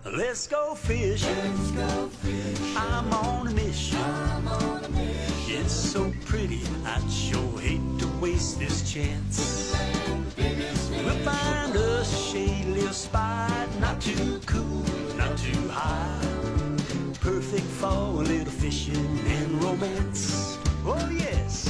Let's go fishing. I'm on a mission. It's so pretty, I'd sure hate to waste this chance. We'll find a shady little spot, not too cool, not too high. Perfect for a little fishing and romance. Oh yes.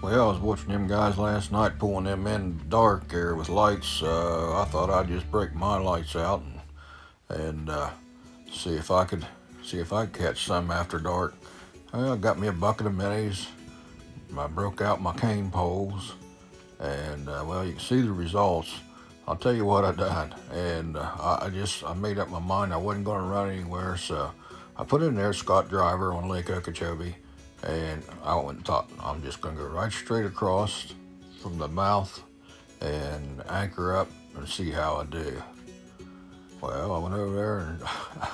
Well, I was watching them guys last night pulling them in dark there with lights. I thought I'd just break my lights out and see if I could catch some after dark. I got me a bucket of minis. I broke out my cane poles, and well, you can see the results. I'll tell you what I done, and I made up my mind I wasn't going to run anywhere, so I put in there Scott Driver on Lake Okeechobee. And I went and thought, I'm just going to go right straight across from the mouth and anchor up and see how I do. Well, I went over there and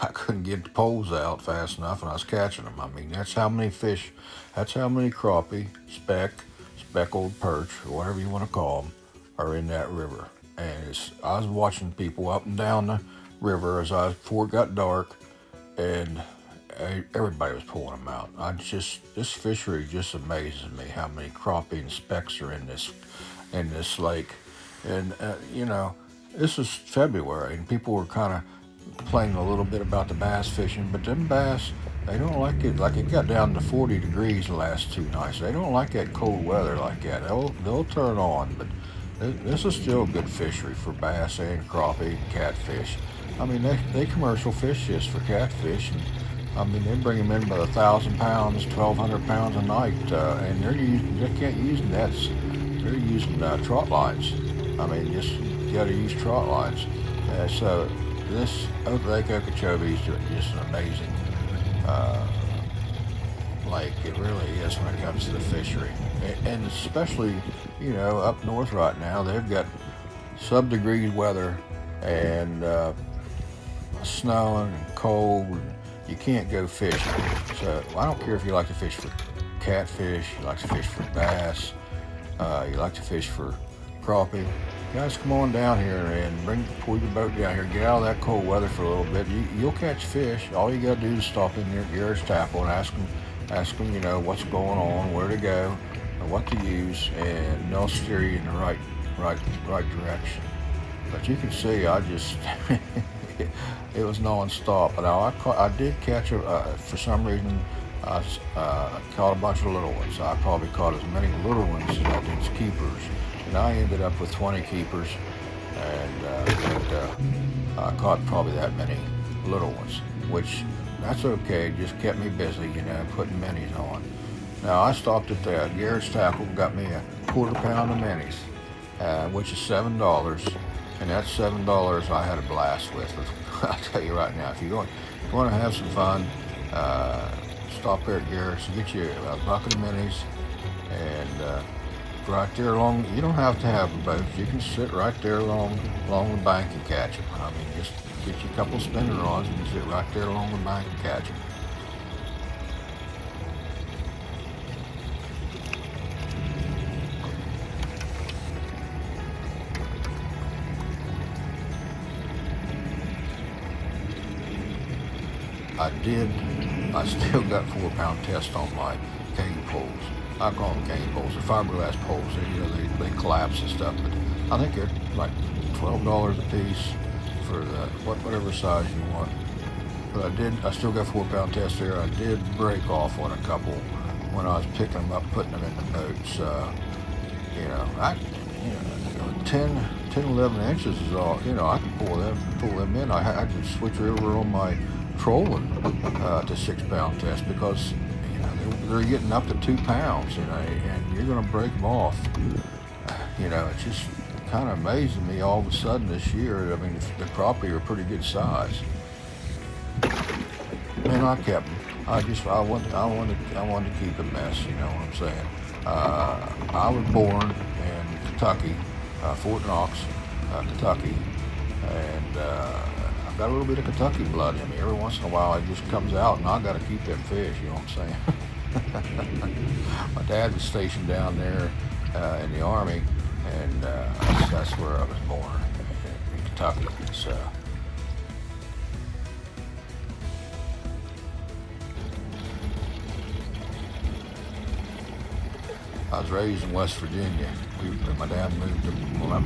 I couldn't get the poles out fast enough, and I was catching them. I mean, that's how many fish, that's how many crappie, speckled perch, or whatever you want to call them, are in that river. And I was watching people up and down the river before it got dark, and everybody was pulling them out. This fishery just amazes me how many crappie and specks are in this lake. And this is February, and people were kind of complaining a little bit about the bass fishing, but them bass, they don't like it. Like, it got down to 40 degrees the last 2 nights. They don't like that cold weather like that. They'll turn on, but this is still a good fishery for bass and crappie and catfish. I mean, they commercial fish this for catfish, and I mean, they bring them in by 1,000 pounds, 1,200 pounds a night, and they can't use nets. They're using trot lines. I mean, you got to use trot lines. So this Lake Okeechobee is just an amazing lake. It really is when it comes to the fishery, and especially up north right now, they've got sub-degree weather and snowing and cold. And you can't go fishing. So I don't care if you like to fish for catfish, you like to fish for bass, you like to fish for crappie. Guys, come on down here and pull your boat down here. Get out of that cold weather for a little bit. You'll catch fish. All you got to do is stop in your Garrett's Tackle and ask them, what's going on, where to go, and what to use, and they'll steer you in the right direction. But you can see, it was non-stop. But I did catch for some reason, I caught a bunch of little ones. I probably caught as many little ones as I did keepers. And I ended up with 20 keepers, and I caught probably that many little ones, which that's okay. It just kept me busy, putting minis on. Now, I stopped at the Garrett's Tackle, got me a quarter pound of minis, which is $7. And that $7 I had a blast with. I'll tell you right now, if you want to have some fun, stop there at Garrett's, get you a bucket of minis, and right there along, you don't have to have a boat. You can sit right there along the bank and catch them. I mean, just get you a couple spinning rods and sit right there along the bank and catch them. I still got 4-pound test on my cane poles. I call them cane poles. They're fiberglass poles. They collapse and stuff, but I think they're like $12 a piece for whatever size you want. But I still got 4-pound test there. I did break off on a couple when I was picking them up, putting them in the boats. 10, 11 inches is all. I can pull them in. I had to switch over on my trolling to 6-pound test because they're getting up to 2 pounds, and you're going to break them off. It's just kind of amazing me all of a sudden this year. I mean, the crappie are pretty good size, and I kept them. I wanted to keep a mess. You know what I'm saying? I was born in Kentucky, Fort Knox, Kentucky, and I've got a little bit of Kentucky blood in me. Every once in a while, it just comes out, and I got to keep them fish. You know what I'm saying? My dad was stationed down there in the Army, and that's where I was born, in Kentucky. So. I was raised in West Virginia. My dad moved to, my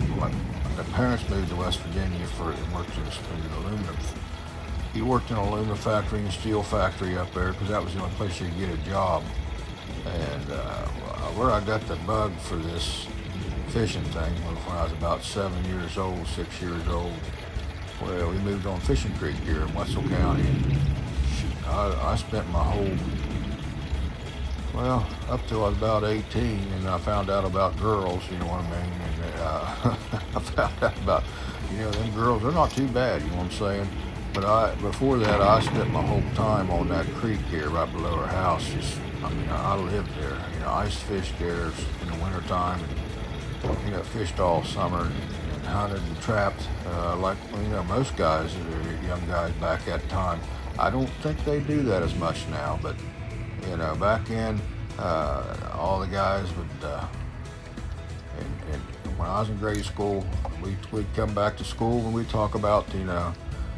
parents moved to West Virginia and worked in the aluminum. He worked in an aluminum factory and a steel factory up there because that was the only place you could get a job. And where I got the bug for this fishing thing was when I was about 7 years old, 6 years old. Well, we moved on Fishing Creek here in Wetzel County. And I spent my whole, well, up till I was about 18, and I found out about girls, you know what I mean? And I found out about, them girls, they're not too bad, you know what I'm saying? But before that, I spent my whole time on that creek here right below our house. I lived there. I ice fished there in the wintertime and, fished all summer and hunted and trapped like, most guys, young guys back at the time. I don't think they do that as much now, but back then, all the guys would, and when I was in grade school, we'd come back to school and we'd talk about,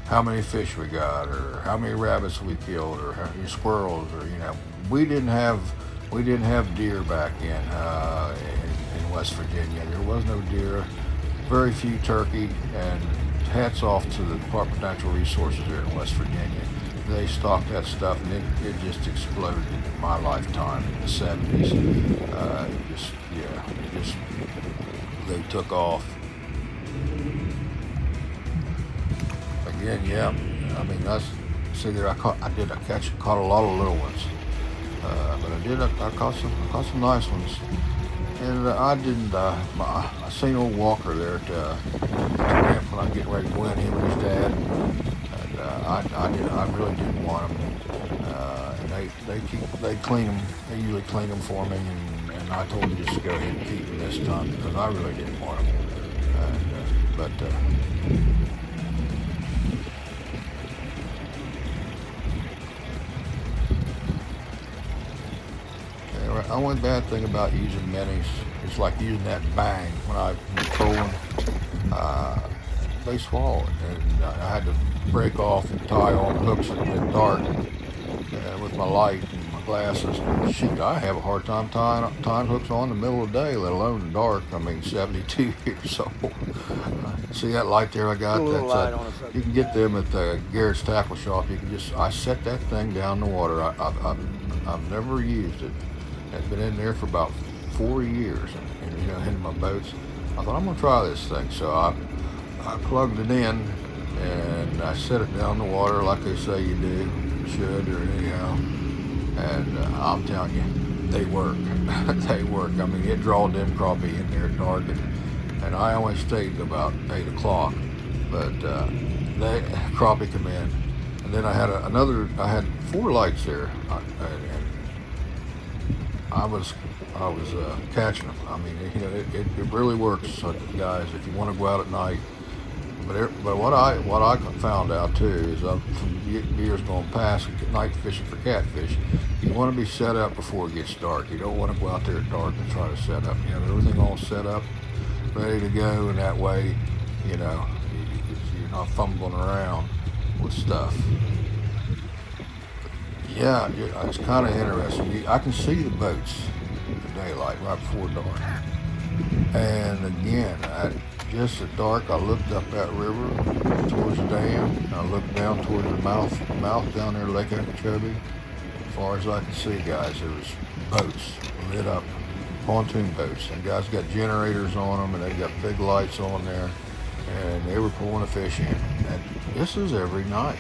how many fish we got, or how many rabbits we killed, or how many squirrels, or, we didn't have deer back in West Virginia. There was no deer, very few turkey, and hats off to the Department of Natural Resources there in West Virginia. They stocked that stuff, and it just exploded in my lifetime in the 70s. They took off. Again, yeah. I mean, I caught a lot of little ones, but I caught some nice ones. And I didn't. I seen old Walker there at the camp when I was getting ready to win, him and his dad. I really didn't want them. And they clean them. They usually clean them for me, and I told them just to go ahead and keep them this time because I really didn't want them. The only bad thing about using minis is like using that bang when I was trolling. They swallow it, and I had to break off and tie on hooks in the dark with my light and my glasses. Shoot, I have a hard time tying hooks on in the middle of the day, let alone in the dark. I mean, 72 years old. See that light there I got? You can get them at the Garrett's Tackle Shop. I set that thing down in the water. I've never used it. It's been in there for about 4 years, and in my boats. I thought, I'm gonna try this thing. So I plugged it in, and I set it down in the water like they say you do, should, or anyhow. And I'm telling you, they work. They work. I mean, it drawed them crappie in there at dark, and I only stayed about 8 o'clock. But they crappie come in, and then I had 4 lights there, and I was catching them. I mean, it really works, guys. If you want to go out at night, but what I found out too is from years going past, night fishing for catfish, you want to be set up before it gets dark. You don't want to go out there at dark and try to set up. You have everything all set up, ready to go, and that way, you're not fumbling around with stuff. Yeah, it's kind of interesting. I can see the boats in the daylight right before dark. And again, just at dark, I looked up that river towards the dam, and I looked down towards the mouth down there, Lake Okeechobee. As far as I could see, guys, there was boats lit up, pontoon boats, and guys got generators on them, and they got big lights on there, and they were pulling the fish in. And this is every night.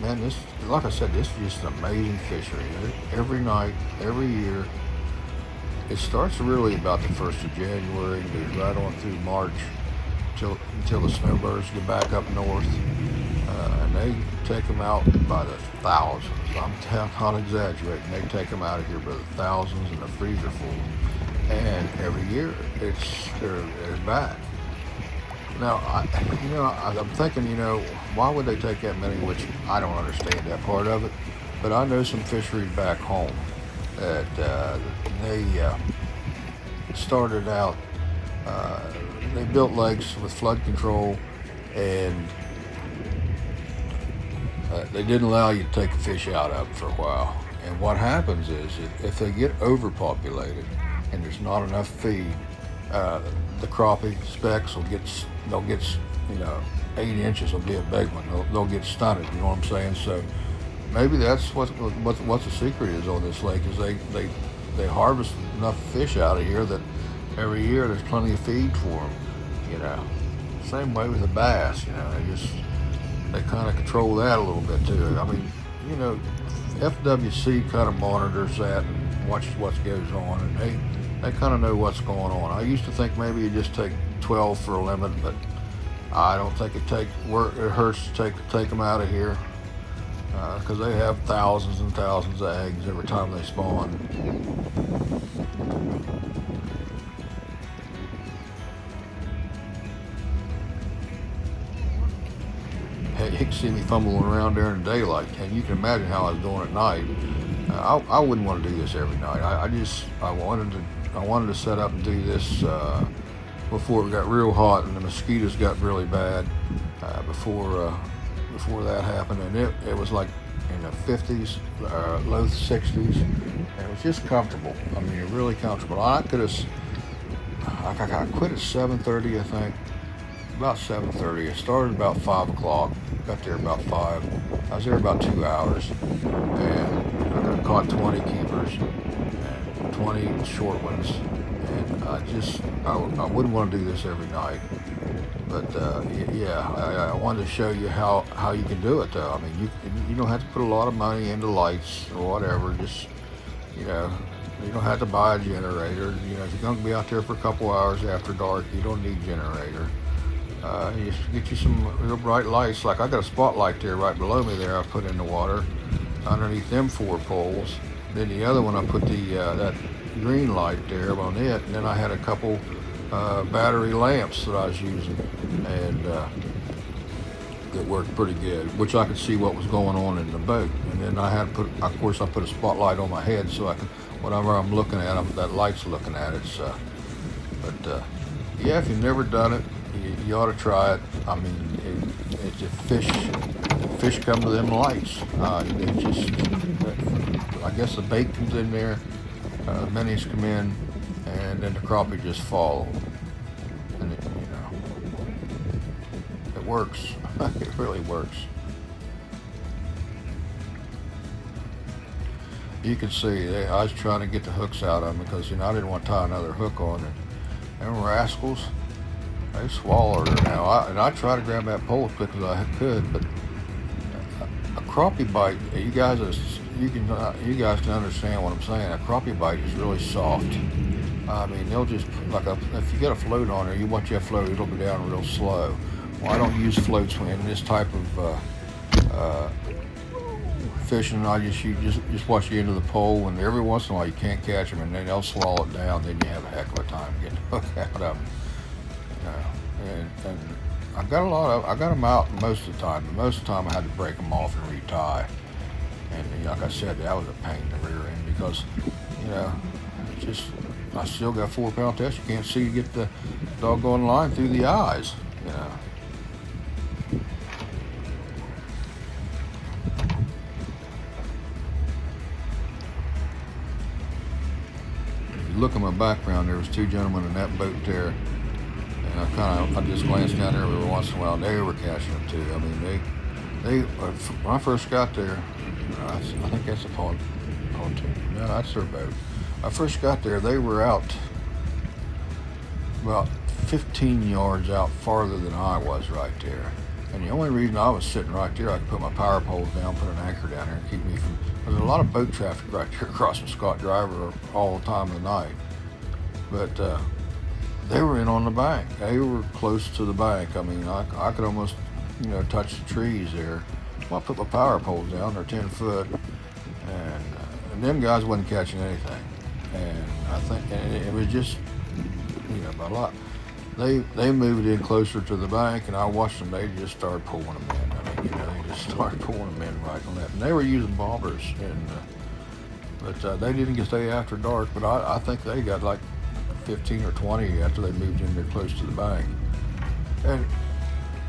Man, like I said, this is just an amazing fishery. Every night, every year. It starts really about the 1st of January, goes right on through March until the snowbirds get back up north. And they take them out by the thousands. I'm not exaggerating. They take them out of here by the thousands in the freezer full. And every year, they're back. Now, I'm thinking, why would they take that many? Which I don't understand that part of it. But I know some fisheries back home that they started out, they built lakes with flood control, and they didn't allow you to take the fish out of them for a while. And what happens is, if they get overpopulated and there's not enough feed, the crappie specks they'll get, 8 inches will be a big one. They'll get stunted. You know what I'm saying? So maybe that's what the secret is on this lake, is they harvest enough fish out of here that every year there's plenty of feed for them. Same way with the bass. They kind of control that a little bit too. I mean, FWC kind of monitors that and watches what goes on, and they kind of know what's going on. I used to think maybe you just take 12 for a limit, but I don't think it hurts to take them out of here, because they have thousands and thousands of eggs every time they spawn. Hey, you can see me fumbling around there in daylight, and you can imagine how I was doing at night. I wouldn't want to do this every night. I wanted to set up and do this before it got real hot and the mosquitoes got really bad. Before that happened, and it was like in the 50s, low 60s, and it was just comfortable. I mean, really comfortable. I quit at 7:30, I think. About 7:30. It started about 5 o'clock. Got there about 5. I was there about 2 hours, and I caught 20 keepers and 20 short ones. And I wouldn't want to do this every night. But I wanted to show you how you can do it though. I mean, you don't have to put a lot of money into lights or whatever. Just you don't have to buy a generator. If you're going to be out there for a couple hours after dark, you don't need a generator. You just get you some real bright lights. Like I got a spotlight there right below me there. I put in the water underneath them 4 poles. Then the other one I put that green light there on it, and then I had a couple battery lamps that I was using, and that worked pretty good, which I could see what was going on in the boat. And then I put a spotlight on my head so I could, whenever I'm looking at them, that light's looking at it. If you've never done it, you ought to try it. I mean, it's a fish come to them lights. I guess the bait comes in there, minis come in, and then the crappie just follow. And it works. It really works. You can see I was trying to get the hooks out of them because I didn't want to tie another hook on it. Them rascals, they swallowed her now. I tried to grab that pole as quick as I could, but a crappie bite, you guys can understand what I'm saying. A crappie bite is really soft. I mean, they'll just, if you get a float on there, you want your float, it'll go down real slow. Well, I don't use floats in this type of fishing. I just watch the end of the pole, and every once in a while you can't catch them, and then they'll swallow it down. Then you have a heck of a time getting the hook out of them. And I got them out most of the time, but most of the time I had to break them off and retie. And like I said, that was a pain in the rear end because, I still got 4-pound test. You can't see to get the doggone line through the eyes. If you look at my background, there was 2 gentlemen in that boat there. And I just glanced down there every once in a while, and they were catching them too. I mean, they when I first got there, I think that's a pontoon. No, that's their boat. I first got there, they were out about 15 yards out farther than I was right there. And the only reason I was sitting right there, I could put my power poles down, put an anchor down there, and keep me from. There's a lot of boat traffic right there across from Scott Driver all the time of the night. But they were in on the bank. They were close to the bank. I mean, I could almost, touch the trees there. Well, I put my power poles down. They're 10 foot, and them guys wasn't catching anything. And I think it was just, a lot. They moved in closer to the bank, and I watched them. They just started pulling them in. I mean, they just started pulling them in right and left. And they were using bobbers, but they didn't get stay after dark. But I think they got like 15 or 20 after they moved in there close to the bank. And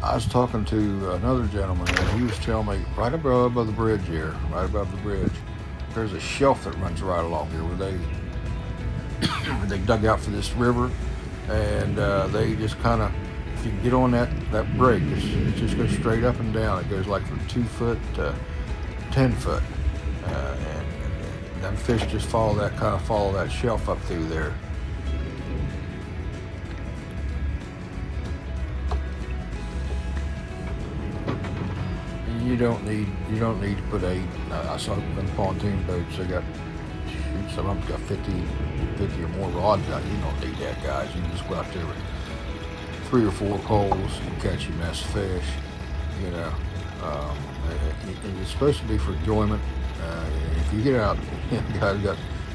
I was talking to another gentleman, and he was telling me right above the bridge here, right above the bridge, there's a shelf that runs right along here where they dug out for this river, and they just kind of, if you get on that break, it just goes straight up and down. It goes like from 2 foot to 10 foot, and them fish just follow that shelf up through there. You don't need to put 8. I saw them pontoon boats. They got, some of them got 50 or more rods out. You don't need that, guys. You can just go out there with 3 or 4 poles and catch your mess of fish. You know, it's supposed to be for enjoyment. If you get out,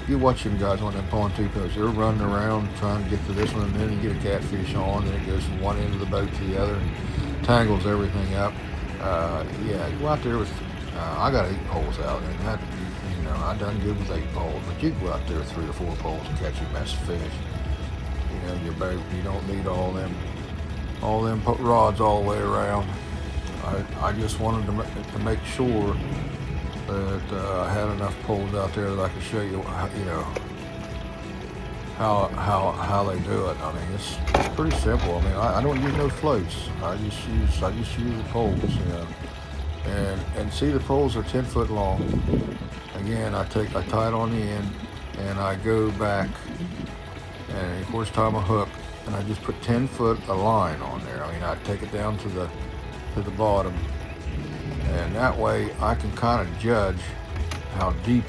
you watch them guys on them pontoon boats. They're running around trying to get to this one, and then you get a catfish on, then it goes from one end of the boat to the other and tangles everything up. Yeah, go out there with, I got 8 poles out, and that, you know, I done good with 8 poles, but you can go out there with 3 or 4 poles and catch your mess of fish. You know, your boat, you don't need all them rods all the way around. I just wanted to make sure that I had enough poles out there that I could show you, you know, how they do it. I mean, it's pretty simple. I mean, I don't use no floats. I just use the poles, you know. And see, the poles are 10 foot long. Again, I tie it on the end, and I go back, and of course tie my hook, and I just put 10 foot a line on there. I mean, I take it down to the bottom, and that way I can kind of judge how deep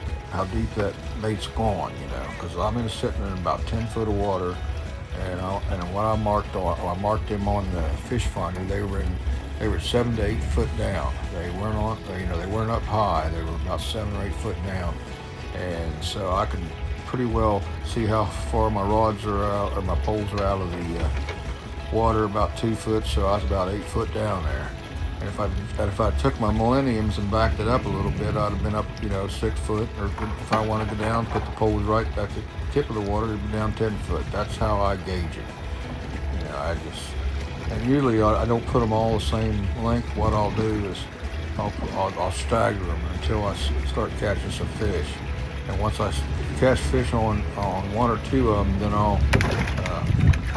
that bait's gone, you know, because I'm sitting in about 10 foot of water, and what I marked them on the fish finder. They were 7 to 8 foot down. They weren't up high. They were about 7 or 8 foot down, and so I can pretty well see how far my rods are out, or my poles are out of the water, about 2 foot. So I was about 8 foot down there. And if I took my millenniums and backed it up a little bit, I'd have been up, you know, 6 foot. Or if I wanted to go down, put the poles right at the tip of the water, it'd be down 10 foot. That's how I gauge it. You know, and usually I don't put them all the same length. What I'll do is I'll stagger them until I start catching some fish. And once I catch fish on 1 or 2 of them, then I'll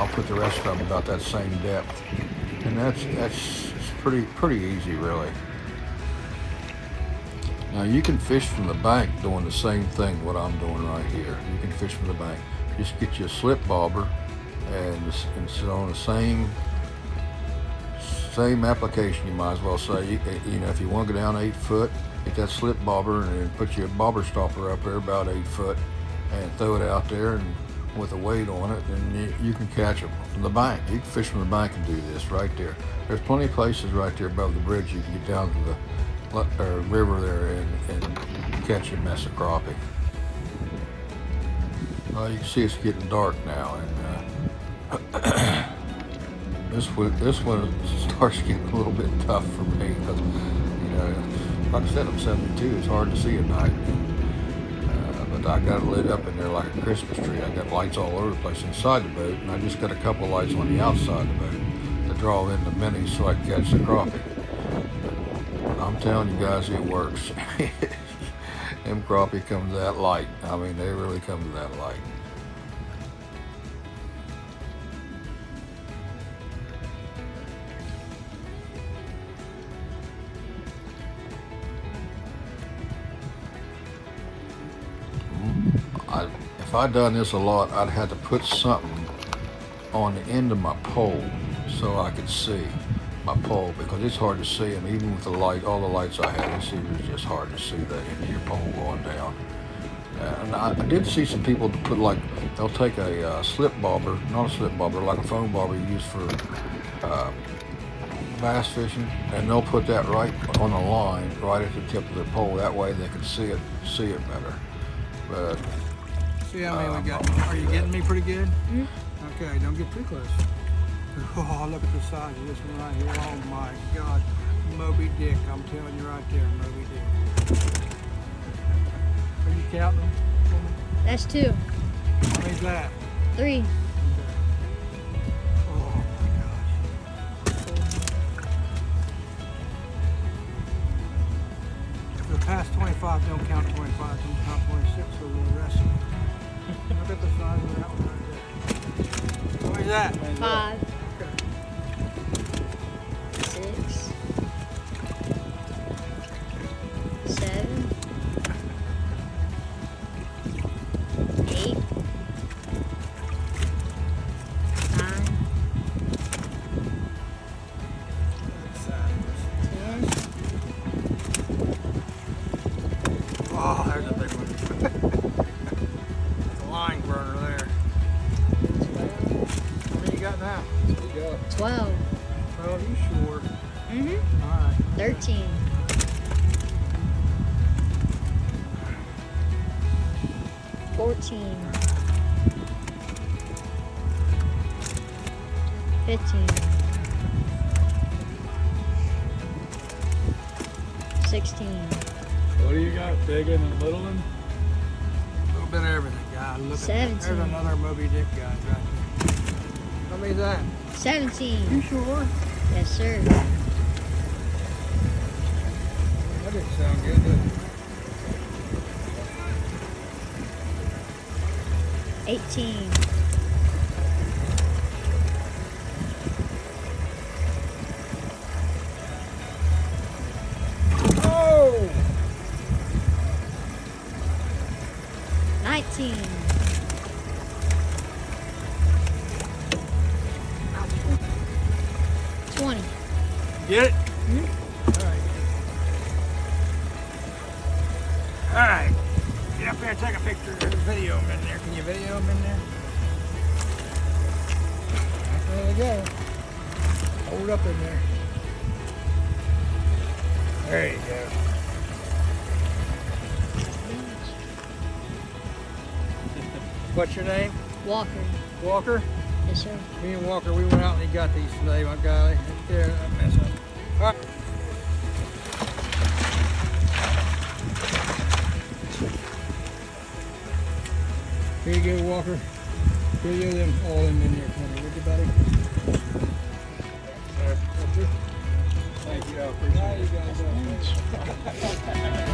put the rest of them about that same depth. And that's pretty easy, really. Now you can fish from the bank doing the same thing what I'm doing right here. You can fish from the bank. Just get you a slip bobber and sit on the same application. You might as well say, you know, if you want to go down 8 foot, get that slip bobber and put your bobber stopper up there about 8 foot and throw it out there, and with a weight on it, and you can catch them from the bank. You can fish from the bank and do this right there. There's plenty of places right there above the bridge you can get down to the river there and catch a mess of crappie. Well, you can see it's getting dark now, and this one starts getting a little bit tough for me because, you know, like I said, I'm 72. It's hard to see at night. But I got it lit up in there like a Christmas tree. I got lights all over the place inside the boat, and I just got a couple lights on the outside of the boat to draw in the minis so I can catch the crappie. But I'm telling you guys, it works. Them crappie come to that light. I mean, they really come to that light. If I'd done this a lot, I'd have to put something on the end of my pole so I could see my pole, because it's hard to see them even with the light, all the lights I had. It was just hard to see the end of your pole going down. And I did see some people put, like, they'll take a slip bobber, not a slip bobber, like a foam bobber you use for bass fishing, and they'll put that right on the line, right at the tip of their pole. That way they can see it better. But see how many we got? Are you getting me pretty good? Mm-hmm. Okay, don't get too close. Oh, look at the size of this one right here. Oh my God, Moby Dick! I'm telling you right there, Moby Dick. Are you counting them for me? That's 2. How many's that? 3. many's that? 5, Okay. 6, 7, 8, 9, 10, Oh, there's a big one. That's a line burner there. 12, How many you got now? 12, 12, you sure? mm-hmm, All right. 13, 14, 15, 16, What do you got, big one and little one? A little bit of everything, guys. Look at that. 17. There's another Moby Dick, guys, right there. How many's that? 17. You sure? Yes, sir. That didn't sound good, did it? 18, 19, 20. Get it? Mhm. All right. Get up there and take a picture. Video them in there. Can you video them in there? There you go. Hold up in there. There you go. What's your name? Walker. Walker? Yes, sir. Me and Walker, we went out and he got these today, my guy. There, that mess up. All right. Here you go, Walker. Video them all in there for me, would you, buddy? Thank you, I appreciate it.